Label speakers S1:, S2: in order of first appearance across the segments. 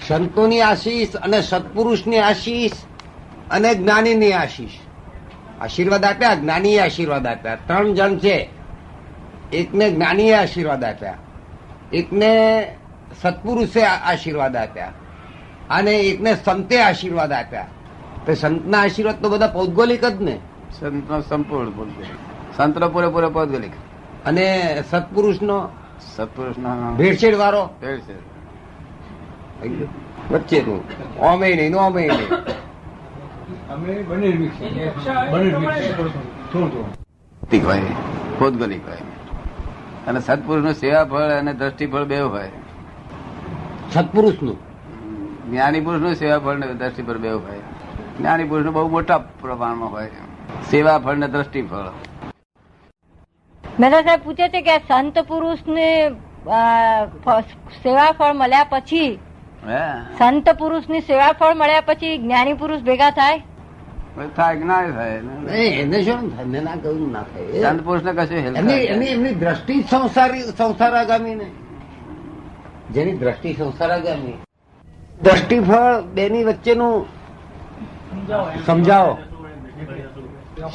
S1: સંતોની આશીષ અને સત્પુરુષની આશીષ અને જ્ઞાનીની આશીષ. આશીર્વાદ આપ્યા, જ્ઞાનીએ આશીર્વાદ આપ્યા. 3 જણ છે. એકને જ્ઞાનીએ આશીર્વાદ આપ્યા, એકને સત્પુરુષે આશીર્વાદ આપ્યા અને એકને સંતે આશીર્વાદ આપ્યા. તો સંતના આશીર્વાદ તો બધા પૌદ્ગલિક જ ને.
S2: સંતનો સંપૂર્ણ પૌદ્ગલિક, સંતનો પૂરેપૂરો પૌદ્ગલિક.
S1: અને સત્પુરુષનો
S2: ભેળસેળ
S1: વાળો
S2: ભેળસેળ
S1: વચ્ચેનું ઓમે નહીં ઓમે નહીં.
S2: પૌદ્ગલિક હોય અને સત્પુરુષ નું સેવા ફળ અને દ્રષ્ટિ ફળ બે હોય.
S1: સત્પુરુષનું,
S2: જ્ઞાની પુરુષ નું સેવા ફળ ને દ્રષ્ટિ ફળ બે હોય. જ્ઞાની પુરુષ નું બહુ મોટા પ્રમાણમાં હોય સેવા ફળ ને દ્રષ્ટિ ફળ.
S3: મહેતા સાહેબ પૂછે છે કે સંત પુરુષ ને સેવા ફળ મળ્યા પછી, સંત પુરુષ ની સેવા ફળ મળ્યા પછી જ્ઞાની પુરુષ ભેગા થાય?
S2: થાય જ્ઞાન થાય
S1: એને શું થાય? મેં ના કહ્યું ના થાય.
S2: સંત પુરુષ ને કશું
S1: એમની દ્રષ્ટિ સંસારાગામી ને, જેની દ્રષ્ટિ સંસારાગામી. દ્રષ્ટિફળ બેની વચ્ચેનું સમજાવો.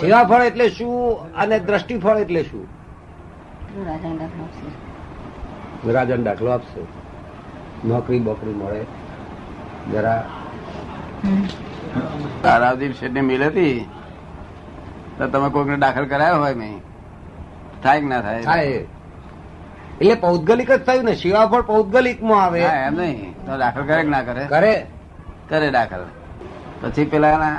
S1: સેવાફળ એટલે શું અને દ્રષ્ટિફળ એટલે શું? રાજાને દાખલો આપશે. નોકરી બોકરી મળે જરા.
S2: તારાવદીપ શેઠ ની મિલ હતી તો તમે કોઈકને દાખલ કરાયો હોય મેં, થાય કે ના થાય?
S1: થાય. એટલે પૌદ્ગલિક જ થયું ને. સેવાફળ પૌદ્ગલિક માં આવે
S2: એમ નહીં તો દાખલ કરે કે ના કરે?
S1: કરે
S2: દાખલ. પછી પેલા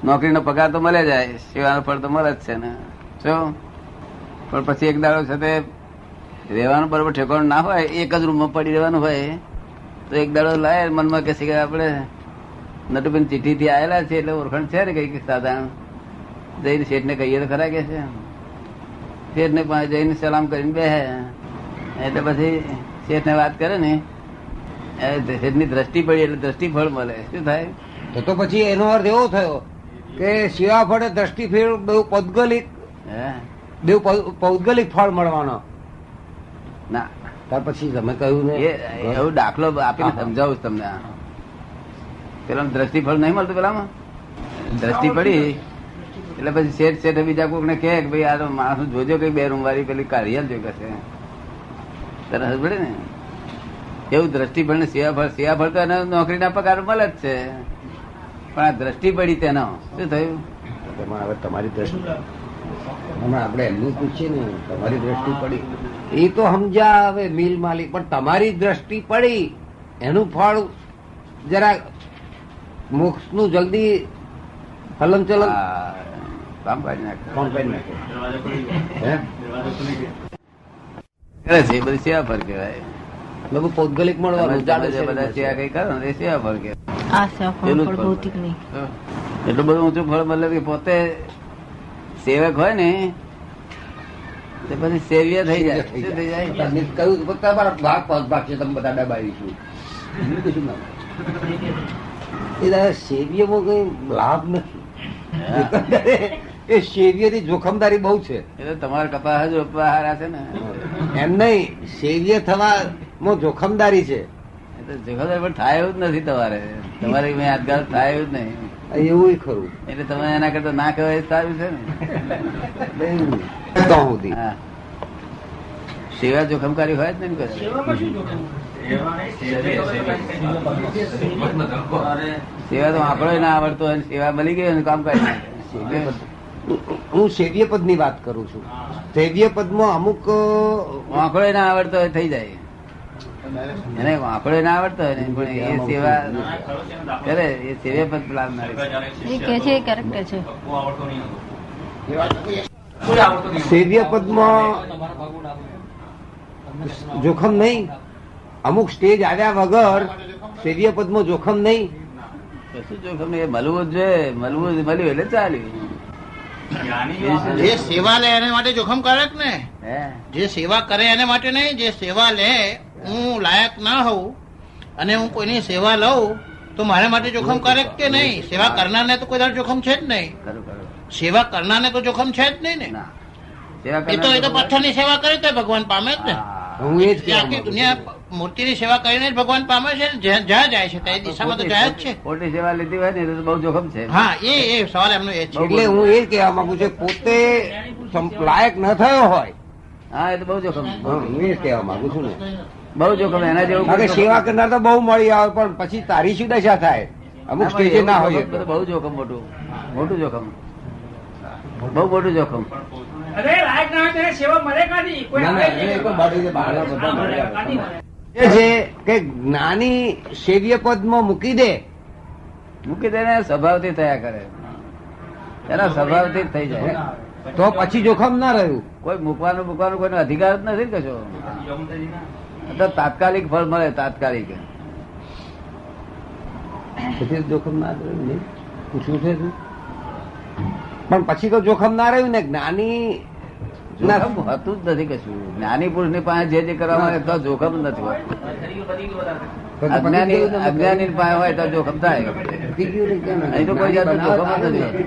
S2: નોકરીનો પગાર તો મળે જાય, સેવાનું ફળ તો મળે જ છે ને. શું પણ પછી એક દાડો છે તે રહેવાનું બરોબર ઠેકાણું ના હોય, એક જ રૂમમાં પડી રહેવાનું હોય તો એક દાડો લાય મનમાં કે છે કે આપણે નટુબેન ચિઠ્ઠી થી આવેલા છે એટલે ઓળખાણ છે ને કઈ સાધારણ, જઈને શેઠ ને કહીએ તો ખરા કે છે. શેઠ ને જઈને સલામ કરીને બેહે એટલે પછી શેઠ ને વાત કરે ને શેઠ ની દ્રષ્ટિ પડી એટલે દ્રષ્ટિ ફળ મળે. શું થાય?
S1: તો પછી એનો અર્થ એવો થયો કે સેવાફળ દ્રષ્ટિફળ બહુ પૌદ્ગલિક, પૌદ્ગલિક ફળ મળવાનો.
S2: ના
S1: ત્યાર પછી તમે કહ્યું ને
S2: એવું દાખલો આપીને સમજાવું તમને. પેલા દ્રષ્ટિફળ નહીં મળતું, પેલામાં દ્રષ્ટિ પડી એટલે પછી શેઠ બીજા કોઈક ને કહે કે ભાઈ આ તો માણસ જોજો કઈ 2 રૂમ વાળી પેલી કાઢી જો કશે તરત પડે ને. એવું દ્રષ્ટિફળ ને સેવાફળ તો એને નોકરીના પગાર મળે જ છે, પણ આ દ્રષ્ટિ પડી તેનો શું થયું?
S1: હવે તમારી દ્રષ્ટિ હમણાં આપણે એમનું પૂછીએ ને, તમારી દ્રષ્ટિ પડી એ તો સમજ્યા હવે મિલ માલિક, પણ તમારી દ્રષ્ટિ પડી એનું ફળ જરા મોક્ષ નું જલ્દી હલન ચલન
S2: કામ કરી નાખે છે. બધી સેવા ફળ કહેવાય.
S1: બધું પૌદ્ગલિક મળવાનું
S2: બધા સેવા કઈ કરો ને એ સેવા ફળ કહેવાય. એટલું બધું ઊંચું ફળ મળે કે પોતે સેવક હોય ને તો પછી સેવ્ય થઈ જાય. શું થઈ જાય?
S1: કહ્યું તમારા ભાગ ભાગ છે, તમે બધા દબાવીશું. એ દાદા સેવ્યમાં કઈ લાભ નથી. એ સેવ્ય ની જોખમદારી બહુ છે.
S2: એટલે તમારા કપાસ જ ઉપહારા છે ને.
S1: એમ નહીં, સેવ્ય થવામાં જોખમદારી છે.
S2: જોખમદારી પણ થાય એવું જ નથી. તમારે યાદગાર થાય એવું જ નહીં.
S1: એવું ખરું.
S2: એટલે તમે એના કરતા ના કહેવાય સારું છે ને. સેવા જોખમકારી હોય જ ને. સેવા તો આંકડો ના આવડતો હોય, સેવા મળી ગઈ કામ કરી નાખે.
S1: હું સેવ્ય પદ ની વાત કરું છું. સેવ્ય પદ માં અમુક
S2: આંકડો ના આવડતો હોય થઈ જાય. એને આંકડો ના આવડતો હોય ને પણ એ સેવા કરે એ સેવ્ય પદ લાવનારી.
S1: સેવ્ય પદમાં જોખમ નહીં. અમુક સ્ટેજ આવ્યા વગર સેવ્ય પદમાં જોખમ નહીં.
S2: કશું જોખમ નહીં. મળવું જ જોઈએ. મળ્યું એટલે ચાલ્યું.
S4: જે સેવા લે એને માટે જોખમ કરે ને. જે સેવા કરે એને માટે નહીં. જે સેવા લે, હું લાયક ના હોઉં અને હું કોઈની સેવા લઉં તો મારા માટે જોખમ કરે કે નહીં? સેવા કરનારને તો કોઈ જોખમ છે જ નહીં. સેવા કરનારને તો જોખમ છે જ નહીં ને. એ તો પથ્થરની સેવા કરે તો ભગવાન પામે જ ને.
S1: હું એ જ
S4: એ
S1: કહેવા
S4: આખી
S1: માંગુ છું.
S4: દુનિયા મૂર્તિની સેવા કરીને જ ભગવાન પામે છે ને. જ્યાં જાય છે તે દિશામાં તો જાય જ છે.
S2: ખોટી સેવા લીધી હોય ને તો બહુ જોખમ છે.
S4: હા એ સવાલ એમનો એ છે.
S1: એટલે હું એ જ કહેવા માંગુ છું પોતે લાયક ન થયો હોય
S2: હા એ તો બહુ જોખમ.
S1: હું એ જ કહેવા માંગુ છું ને.
S2: બહુ જોખમ એના જેવું
S1: કારણ કે
S2: કોઈ
S1: સેવા
S2: જોખમ
S1: કરનાર તો બહુ મળી આવે પણ પછી તારી શું દશા થાય અમુક
S2: ના,
S1: સ્ટેજે
S2: એવું
S1: ના હોય
S2: જોખમ તો બહુ જોખમ મોટું મોટું જોખમ બહુ મોટું જોખમ.
S5: અરે લાયક ના હોય તેને સેવા મળે કાઢી કોઈ
S1: ના, ના,
S5: આવે
S1: એ
S5: નહીં.
S1: કોઈ બાળી દે, બહારના બધા
S5: હા,
S1: મળ્યા.
S5: કાઢી મળે.
S1: એ છે કે જ્ઞાની સેવ્ય પદમાં મૂકી દે
S2: મૂકી દે ને સ્વભાવથી થયા કરે એના સ્વભાવથી જ થઈ જાય.
S1: તો પછી જોખમ ના રહ્યું.
S2: કોઈ મૂકવાનું કોઈનો અધિકાર જ નથી ને કશો. આ તો તાત્કાલિક ફળ મળે તાત્કાલિક.
S1: પછી જોખમ ના રહ્યું નહીં પૂછવું છે શું? પણ પછી તો જોખમ ના રહ્યું ને જ્ઞાની
S2: જોખમ હોતું જ નથી કશું. જ્ઞાની પુરુષ ની પાસે જે કરવામાં આવે તો જોખમ જ નથી હોતું. અજ્ઞાની પાસે હોય તો જોખમ થાય. અહીં તો કોઈ જાતનું જોખમ જ નથી હોતું.